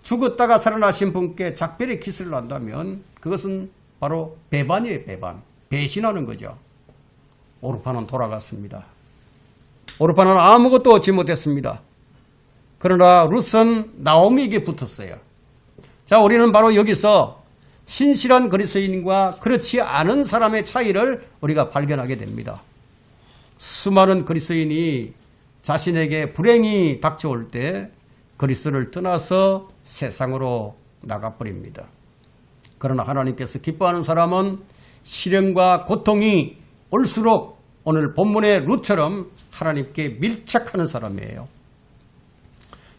죽었다가 살아나신 분께 작별의 키스를 한다면 그것은 바로 배반이에요. 배신하는 거죠. 오르파는 돌아갔습니다. 오르파는 아무것도 얻지 못했습니다. 그러나 룻은 나오미에게 붙었어요. 자, 우리는 바로 여기서 신실한 그리스도인과 그렇지 않은 사람의 차이를 우리가 발견하게 됩니다. 수많은 그리스도인이 자신에게 불행이 닥쳐올 때 그리스도를 떠나서 세상으로 나가버립니다. 그러나 하나님께서 기뻐하는 사람은 시련과 고통이 올수록 오늘 본문의 룻처럼 하나님께 밀착하는 사람이에요.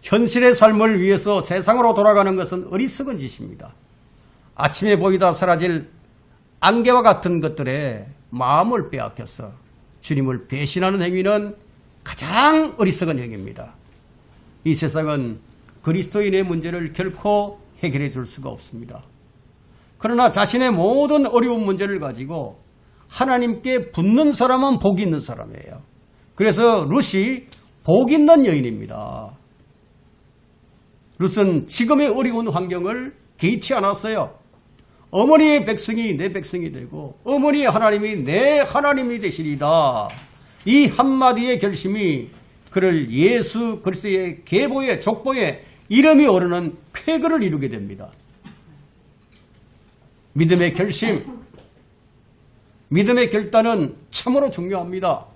현실의 삶을 위해서 세상으로 돌아가는 것은 어리석은 짓입니다. 아침에 보이다 사라질 안개와 같은 것들에 마음을 빼앗겨서 주님을 배신하는 행위는 가장 어리석은 행위입니다. 이 세상은 그리스도인의 문제를 결코 해결해 줄 수가 없습니다. 그러나 자신의 모든 어려운 문제를 가지고 하나님께 붙는 사람은 복 있는 사람이에요. 그래서 룻이 복 있는 여인입니다. 룻은 지금의 어려운 환경을 개의치 않았어요. 어머니의 백성이 내 백성이 되고 어머니의 하나님이 내 하나님이 되시리다. 이 한마디의 결심이 그를 예수 그리스도의 계보에 족보에 이름이 오르는 쾌거를 이루게 됩니다. 믿음의 결심, 믿음의 결단은 참으로 중요합니다.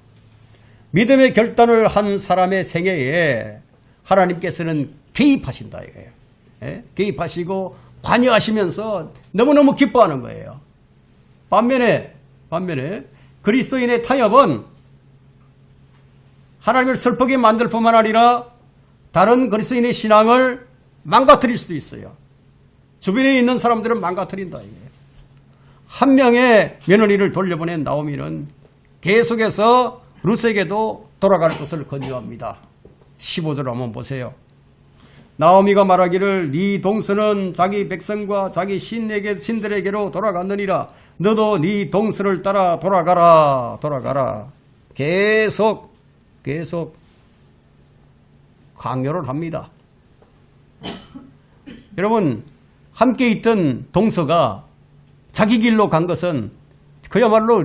믿음의 결단을 한 사람의 생애에 하나님께서는 개입하신다 이거예요. 예? 개입하시고 관여하시면서 너무너무 기뻐하는 거예요. 반면에 그리스도인의 타협은 하나님을 슬프게 만들 뿐만 아니라 다른 그리스도인의 신앙을 망가뜨릴 수도 있어요. 주변에 있는 사람들은 망가뜨린다 이거예요. 한 명의 며느리를 돌려보낸 나오미는 계속해서 룻에게도 돌아갈 것을 권유합니다. 15절 한번 보세요. 나오미가 말하기를 네 동서는 자기 백성과 자기 신들에게로 돌아갔느니라. 너도 네 동서를 따라 돌아가라. 계속 강요를 합니다. 여러분, 함께 있던 동서가 자기 길로 간 것은 그야말로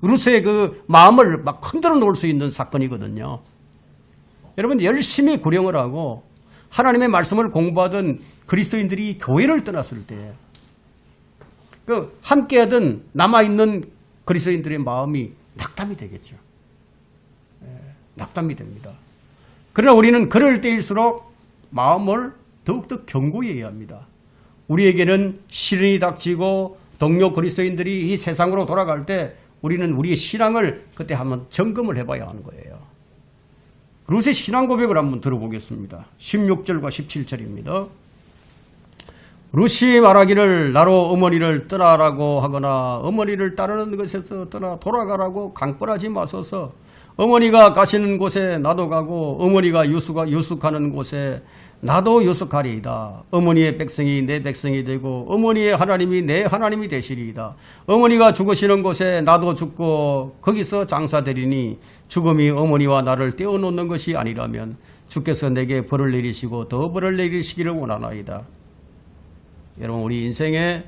룻의 그 마음을 막 흔들어 놓을 수 있는 사건이거든요. 여러분, 열심히 구령을 하고 하나님의 말씀을 공부하던 그리스도인들이 교회를 떠났을 때 함께하던 남아있는 그리스도인들의 마음이 낙담이 되겠죠. 낙담이 됩니다. 그러나 우리는 그럴 때일수록 마음을 더욱더 견고히 해야 합니다. 우리에게는 시련이 닥치고 동료 그리스도인들이 이 세상으로 돌아갈 때 우리는 우리의 신앙을 그때 한번 점검을 해봐야 하는 거예요. 룻의 신앙 고백을 한번 들어보겠습니다. 16절과 17절입니다. 룻이 말하기를 나로 어머니를 떠나라고 하거나 어머니를 따르는 것에서 떠나 돌아가라고 강권하지 마소서. 어머니가 가시는 곳에 나도 가고 어머니가 유숙하는 곳에 나도 유숙하리이다. 어머니의 백성이 내 백성이 되고 어머니의 하나님이 내 하나님이 되시리이다. 어머니가 죽으시는 곳에 나도 죽고 거기서 장사되리니 죽음이 어머니와 나를 떼어놓는 것이 아니라면 주께서 내게 벌을 내리시고 더 벌을 내리시기를 원하나이다. 여러분, 우리 인생에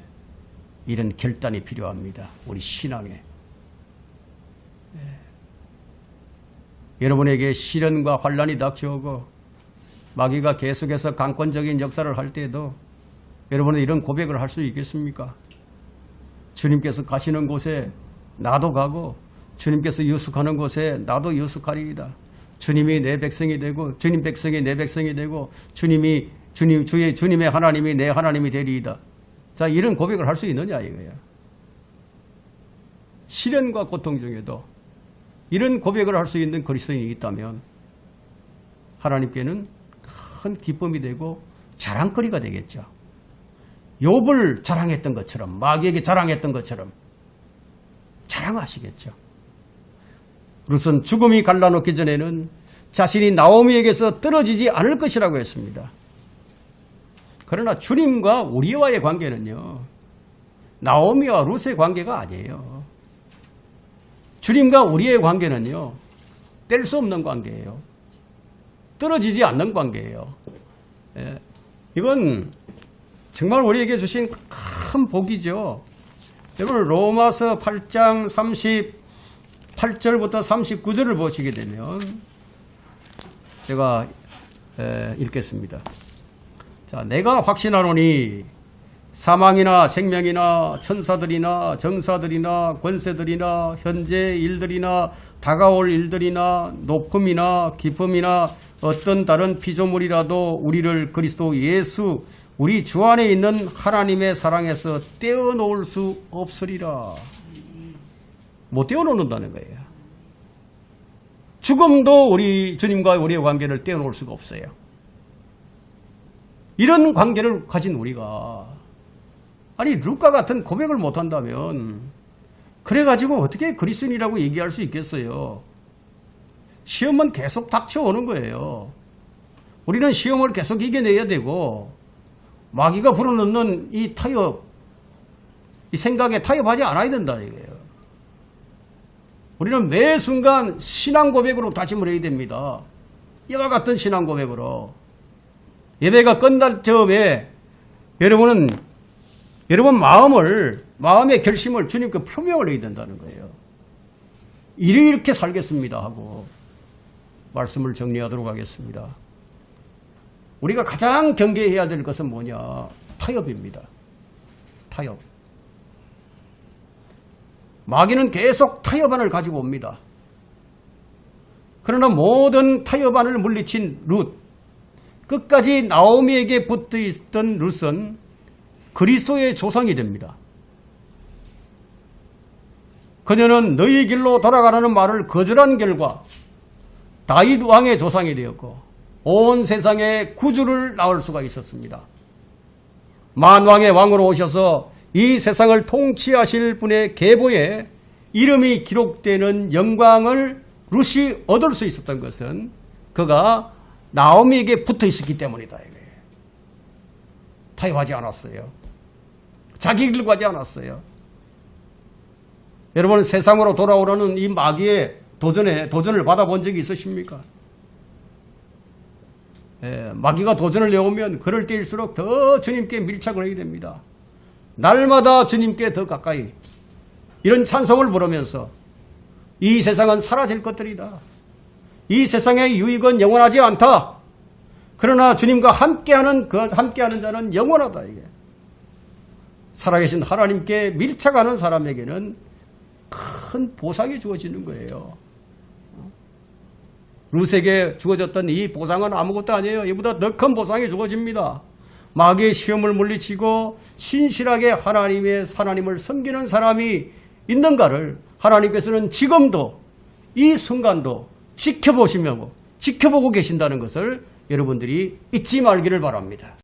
이런 결단이 필요합니다. 우리 신앙에. 여러분에게 시련과 환란이 닥쳐오고 마귀가 계속해서 강권적인 역사를 할 때에도 여러분은 이런 고백을 할 수 있겠습니까? 주님께서 가시는 곳에 나도 가고 주님께서 유숙하는 곳에 나도 유숙하리이다. 주님이 내 백성이 되고 주님 백성이 내 백성이 되고 주님의 하나님이 내 하나님이 되리이다. 자, 이런 고백을 할 수 있느냐 이거야. 시련과 고통 중에도 이런 고백을 할 수 있는 그리스도인이 있다면 하나님께는 큰 기쁨이 되고 자랑거리가 되겠죠. 욥을 자랑했던 것처럼, 마귀에게 자랑했던 것처럼 자랑하시겠죠. 룻은 죽음이 갈라놓기 전에는 자신이 나오미에게서 떨어지지 않을 것이라고 했습니다. 그러나 주님과 우리와의 관계는요, 나오미와 룻의 관계가 아니에요. 주님과 우리의 관계는요, 뗄 수 없는 관계예요. 떨어지지 않는 관계예요. 예, 이건 정말 우리에게 주신 큰 복이죠. 여러분, 로마서 8장 38절부터 39절을 보시게 되면 제가 읽겠습니다. 자, 내가 확신하노니 사망이나 생명이나 천사들이나 정사들이나 권세들이나 현재 일들이나 다가올 일들이나 높음이나 깊음이나 어떤 다른 피조물이라도 우리를 그리스도 예수 우리 주 안에 있는 하나님의 사랑에서 떼어놓을 수 없으리라. 못 떼어놓는다는 거예요. 죽음도 우리 주님과 우리의 관계를 떼어놓을 수가 없어요. 이런 관계를 가진 우리가 아니 룻과 같은 고백을 못한다면 그래가지고 어떻게 그리스도인이라고 얘기할 수 있겠어요. 시험은 계속 닥쳐오는 거예요. 우리는 시험을 계속 이겨내야 되고 마귀가 불어넣는 이 타협, 이 생각에 타협하지 않아야 된다 이거예요. 우리는 매 순간 신앙 고백으로 다짐을 해야 됩니다. 이와 같은 신앙 고백으로. 예배가 끝날 즈음에 여러분 마음의 결심을 주님께 표명을 해야 된다는 거예요. 이렇게 살겠습니다 하고 말씀을 정리하도록 하겠습니다. 우리가 가장 경계해야 될 것은 뭐냐? 타협입니다. 타협. 마귀는 계속 타협안을 가지고 옵니다. 그러나 모든 타협안을 물리친 룻, 끝까지 나오미에게 붙어있던 룻은 그리스도의 조상이 됩니다. 그녀는 너희 길로 돌아가라는 말을 거절한 결과 다윗 왕의 조상이 되었고 온 세상에 구주를 낳을 수가 있었습니다. 만왕의 왕으로 오셔서 이 세상을 통치하실 분의 계보에 이름이 기록되는 영광을 룻이 얻을 수 있었던 것은 그가 나오미에게 붙어 있었기 때문이다. 타협하지 않았어요. 자기 길로 가지 않았어요. 여러분, 세상으로 돌아오려는 이 마귀의 도전을 받아본 적이 있으십니까? 마귀가 도전을 내오면 그럴 때일수록 더 주님께 밀착을 하게 됩니다. 날마다 주님께 더 가까이 이런 찬송을 부르면서 이 세상은 사라질 것들이다. 이 세상의 유익은 영원하지 않다. 그러나 주님과 함께하는 자는 영원하다. 이게 살아계신 하나님께 밀착하는 사람에게는 큰 보상이 주어지는 거예요. 룻에게 주어졌던 이 보상은 아무것도 아니에요. 이보다 더 큰 보상이 주어집니다. 마귀의 시험을 물리치고 신실하게 하나님을 섬기는 사람이 있는가를 하나님께서는 지금도 이 순간도 지켜보고 계신다는 것을 여러분들이 잊지 말기를 바랍니다.